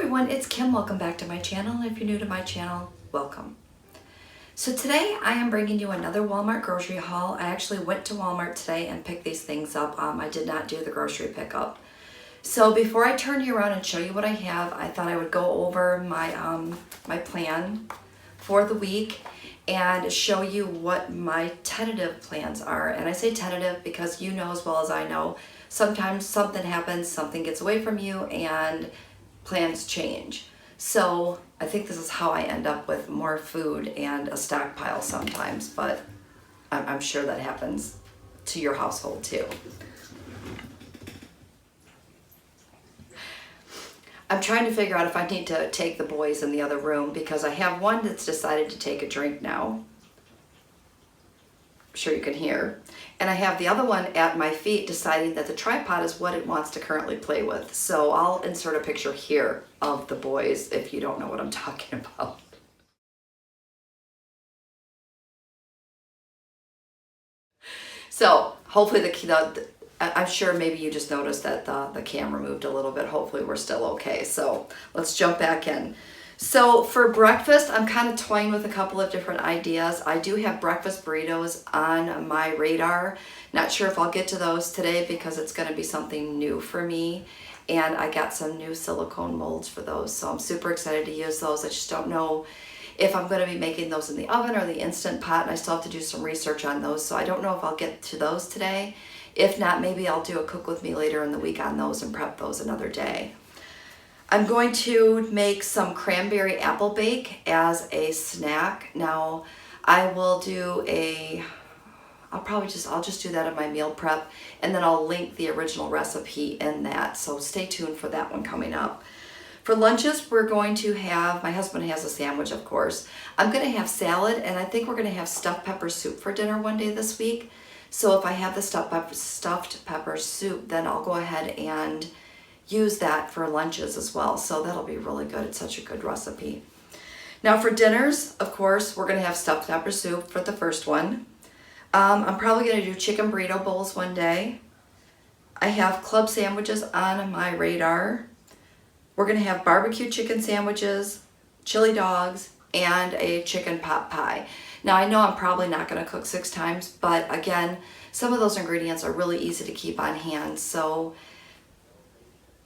everyone, it's Kim. Welcome back to my channel. If you're new to my channel, welcome. So today I am bringing you another Walmart grocery haul. I actually went to Walmart today and picked these things up. I did not do the grocery pickup. So before I turn you around and show you what I have, I thought I would go over my my plan for the week and show you what my tentative plans are. And I say tentative because you know as well as I know, sometimes something happens, something gets away from you, and plans change. So I think this is how I end up with more food and a stockpile sometimes, but I'm sure that happens to your household too. I'm trying to figure out if I need to take the boys in the other room because I have one that's decided to take a drink now. I'm sure you can hear. And I have the other one at my feet deciding that the tripod is what it wants to currently play with. So I'll insert a picture here of the boys if you don't know what I'm talking about. So hopefully I'm sure maybe you just noticed that the camera moved a little bit. Hopefully we're still okay. So let's jump back in. So for breakfast, I'm kind of toying with a couple of different ideas. I do have breakfast burritos on my radar. Not sure if I'll get to those today because it's going to be something new for me. And I got some new silicone molds for those. So I'm super excited to use those. I just don't know if I'm going to be making those in the oven or the Instant Pot. And I still have to do some research on those. So I don't know if I'll get to those today. If not, maybe I'll do a cook with me later in the week on those and prep those another day. I'm going to make some cranberry apple bake as a snack. Now, I will do I'll just do that in my meal prep, and then I'll link the original recipe in that. So stay tuned for that one coming up. For lunches, we're going to have, my husband has a sandwich, of course. I'm going to have salad, and I think we're going to have stuffed pepper soup for dinner one day this week. So if I have the stuffed pepper soup, then I'll go ahead and use that for lunches as well. So that'll be really good. It's such a good recipe. Now for dinners, of course, we're going to have stuffed pepper soup for the first one. I'm probably going to do chicken burrito bowls one day. I have club sandwiches on my radar. We're going to have barbecue chicken sandwiches, chili dogs, and a chicken pot pie. Now I know I'm probably not going to cook 6 times, but again, some of those ingredients are really easy to keep on hand. So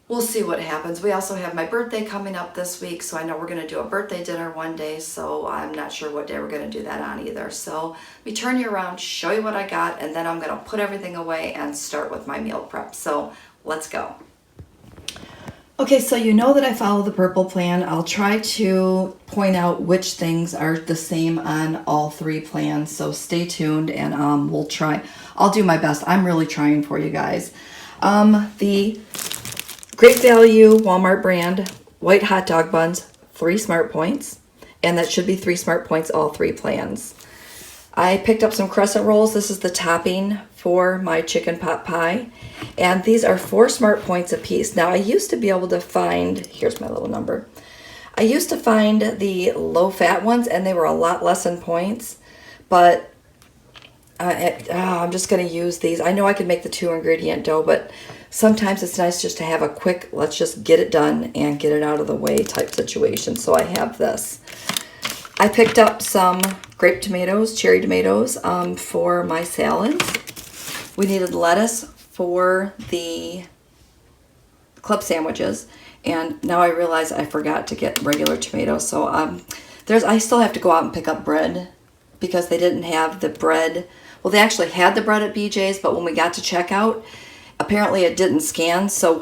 we'll see what happens. We also have my birthday coming up this week, so I know we're going to do a birthday dinner one day, so I'm not sure what day we're going to do that on either. So let me turn you around, show you what I got, and then I'm going to put everything away and start with my meal prep. So let's go. Okay, so you know that I follow the purple plan. I'll try to point out which things are the same on all 3 plans, so stay tuned and we'll try. I'll do my best. I'm really trying for you guys. The Great Value Walmart brand white hot dog buns, 3 Smart Points, and that should be 3 Smart Points, all 3 plans. I picked up some crescent rolls. This is the topping for my chicken pot pie, and these are 4 Smart Points a piece. Now I used to be able to find, here's my little number, I used to find the low fat ones and they were a lot less in points, but I'm just going to use these. I know I could make the 2 ingredient dough, but sometimes it's nice just to have a quick, let's just get it done and get it out of the way type situation. So I have this. I picked up some grape tomatoes, cherry tomatoes for my salads. We needed lettuce for the club sandwiches. And now I realize I forgot to get regular tomatoes. So I still have to go out and pick up bread because they didn't have the bread. Well, they actually had the bread at BJ's, but when we got to checkout, apparently it didn't scan, so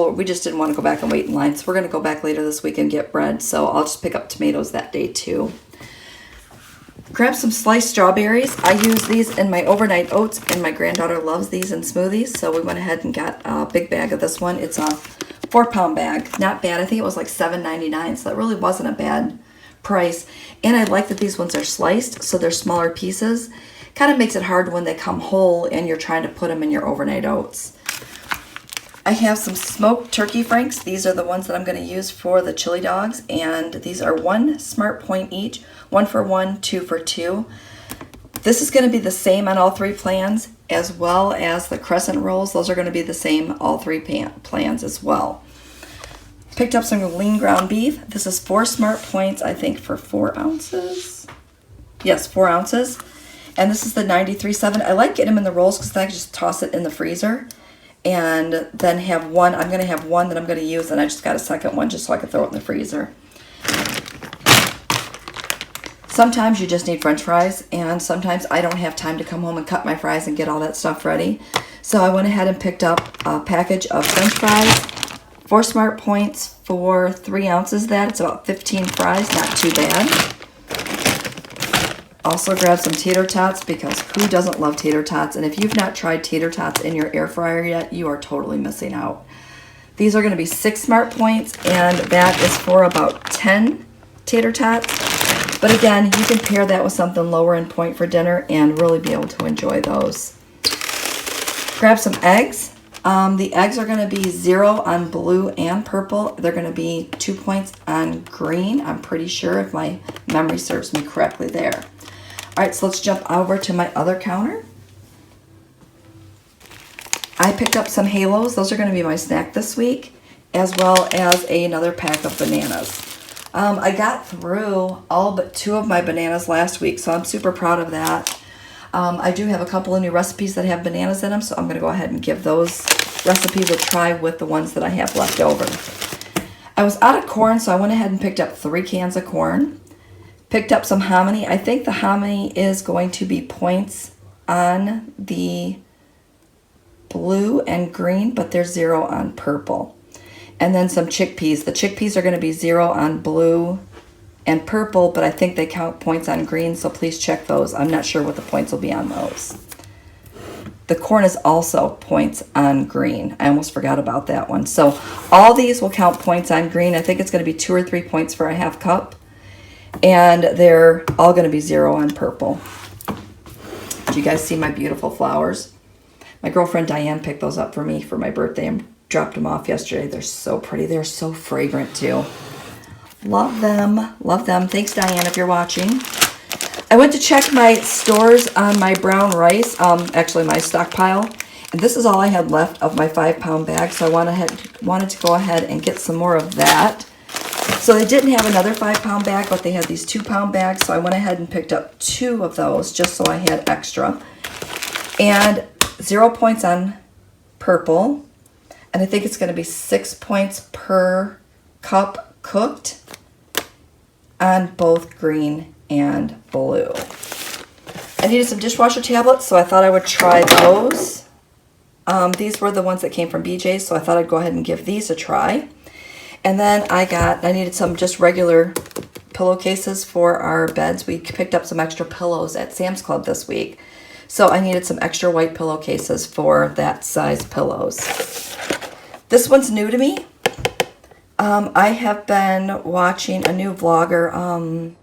we just didn't want to go back and wait in line. So we're going to go back later this week and get bread. So I'll just pick up tomatoes that day too. Grab some sliced strawberries. I use these in my overnight oats, and my granddaughter loves these in smoothies. So we went ahead and got a big bag of this one. It's a 4-pound bag. Not bad. I think it was like $7.99, so that really wasn't a bad price. And I like that these ones are sliced, so they're smaller pieces. Kind of makes it hard when they come whole and you're trying to put them in your overnight oats. I have some smoked turkey franks. These are the ones that I'm going to use for the chili dogs, and these are 1 Smart Point each, 1 for 1, 2 for 2. This is going to be the same on all 3 plans, as well as the crescent rolls. Those are going to be the same all 3 plans as well. Picked up some lean ground beef. This is 4 Smart Points, I think, for 4 ounces. Yes, 4 ounces. And this is the 93.7. I like getting them in the rolls because then I can just toss it in the freezer. And then have one. I'm going to have one that I'm going to use, and I just got a second one just so I can throw it in the freezer. Sometimes you just need French fries, and sometimes I don't have time to come home and cut my fries and get all that stuff ready. So I went ahead and picked up a package of French fries, 4 Smart Points for 3 ounces of that. It's about 15 fries, not too bad. Also grabbed some tater tots because who doesn't love tater tots? And if you've not tried tater tots in your air fryer yet, you are totally missing out. These are going to be 6 Smart Points, and that is for about 10 tater tots. But again, you can pair that with something lower in point for dinner and really be able to enjoy those. Grab some eggs. The eggs are going to be 0 on blue and purple. They're going to be 2 points on green. I'm pretty sure if my memory serves me correctly there. All right, so let's jump over to my other counter. I picked up some halos. Those are going to be my snack this week, as well as another pack of bananas. I got through all but 2 of my bananas last week, so I'm super proud of that. I do have a couple of new recipes that have bananas in them, so I'm going to go ahead and give those recipes a try with the ones that I have left over. I was out of corn, so I went ahead and picked up 3 cans of corn. Picked up some hominy. I think the hominy is going to be points on the blue and green, but they're 0 on purple. And then some chickpeas. The chickpeas are going to be 0 on blue and purple, but I think they count points on green, so please check those. I'm not sure what the points will be on those. The corn is also points on green. I almost forgot about that one. So all these will count points on green. I think it's going to be 2 or 3 points for a half cup. And they're all going to be 0 on purple. Do you guys see my beautiful flowers? My girlfriend Diane picked those up for me for my birthday and dropped them off yesterday. They're so pretty. They're so fragrant too. Love them. Love them. Thanks, Diane, if you're watching. I went to check my stores on my brown rice, actually my stockpile. And this is all I had left of my 5-pound bag. So I wanted to go ahead and get some more of that. So they didn't have another 5-pound bag, but they had these 2-pound bags. So I went ahead and picked up 2 of those just so I had extra. And 0 points on purple. And I think it's going to be 6 points per cup cooked on both green and blue. I needed some dishwasher tablets, so I thought I would try those. These were the ones that came from BJ's, so I thought I'd go ahead and give these a try. And then I needed some just regular pillowcases for our beds. We picked up some extra pillows at Sam's Club this week. So I needed some extra white pillowcases for that size pillows. This one's new to me. I have been watching a new vlogger.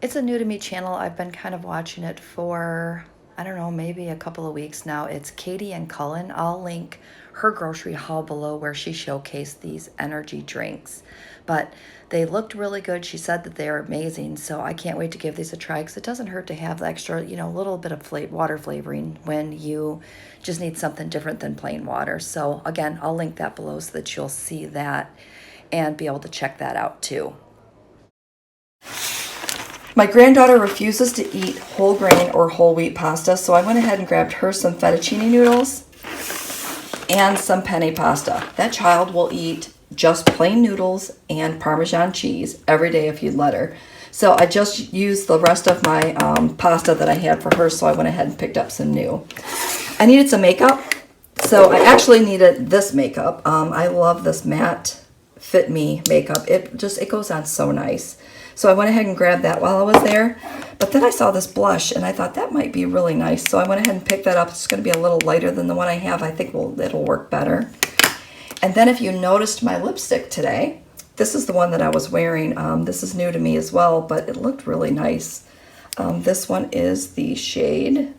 It's a new to me channel. I've been kind of watching it for, I don't know, maybe a couple of weeks now. It's Katie and Cullen. I'll link her grocery haul below where she showcased these energy drinks. But they looked really good. She said that they're amazing. So I can't wait to give these a try because it doesn't hurt to have the extra, little bit of water flavoring when you just need something different than plain water. So again, I'll link that below so that you'll see that and be able to check that out too. My granddaughter refuses to eat whole grain or whole wheat pasta, so I went ahead and grabbed her some fettuccine noodles and some penne pasta. That child will eat just plain noodles and Parmesan cheese every day if you'd let her. So I just used the rest of my pasta that I had for her, so I went ahead and picked up some new. I needed some makeup, so I actually needed this makeup. I love this matte Fit Me makeup. It goes on so nice. So I went ahead and grabbed that while I was there. But then I saw this blush, and I thought that might be really nice. So I went ahead and picked that up. It's going to be a little lighter than the one I have. I think it'll work better. And then if you noticed my lipstick today, this is the one that I was wearing. This is new to me as well, but it looked really nice. This one is the shade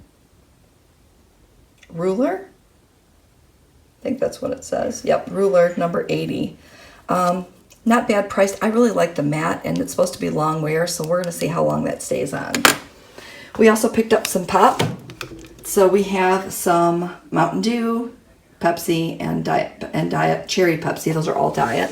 Ruler. I think that's what it says. Yep, Ruler number 80. Not bad priced. I really like the matte, and it's supposed to be long wear, so we're going to see how long that stays on. We also picked up some pop. So we have some Mountain Dew, Pepsi and diet cherry Pepsi. Those are all diet.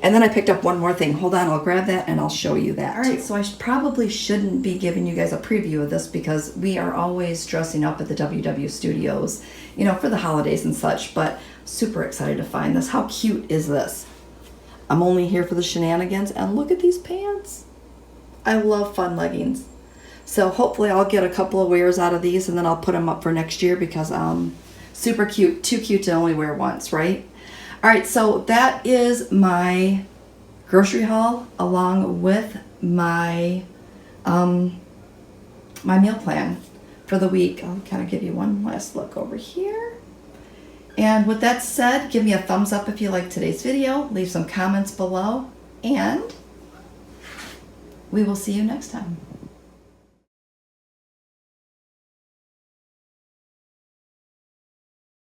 And then I picked up one more thing. Hold on, I'll grab that and I'll show you that. All right, so I probably shouldn't be giving you guys a preview of this because we are always dressing up at the WW studios, you know, for the holidays and such, but super excited to find this. How cute is this? I'm only here for the shenanigans, and look at these pants. I love fun leggings. So hopefully I'll get a couple of wears out of these and then I'll put them up for next year because super cute, too cute to only wear once, right? All right, so that is my grocery haul along with my my meal plan for the week. I'll kind of give you one last look over here. And with that said, give me a thumbs up if you like today's video. Leave some comments below, and we will see you next time.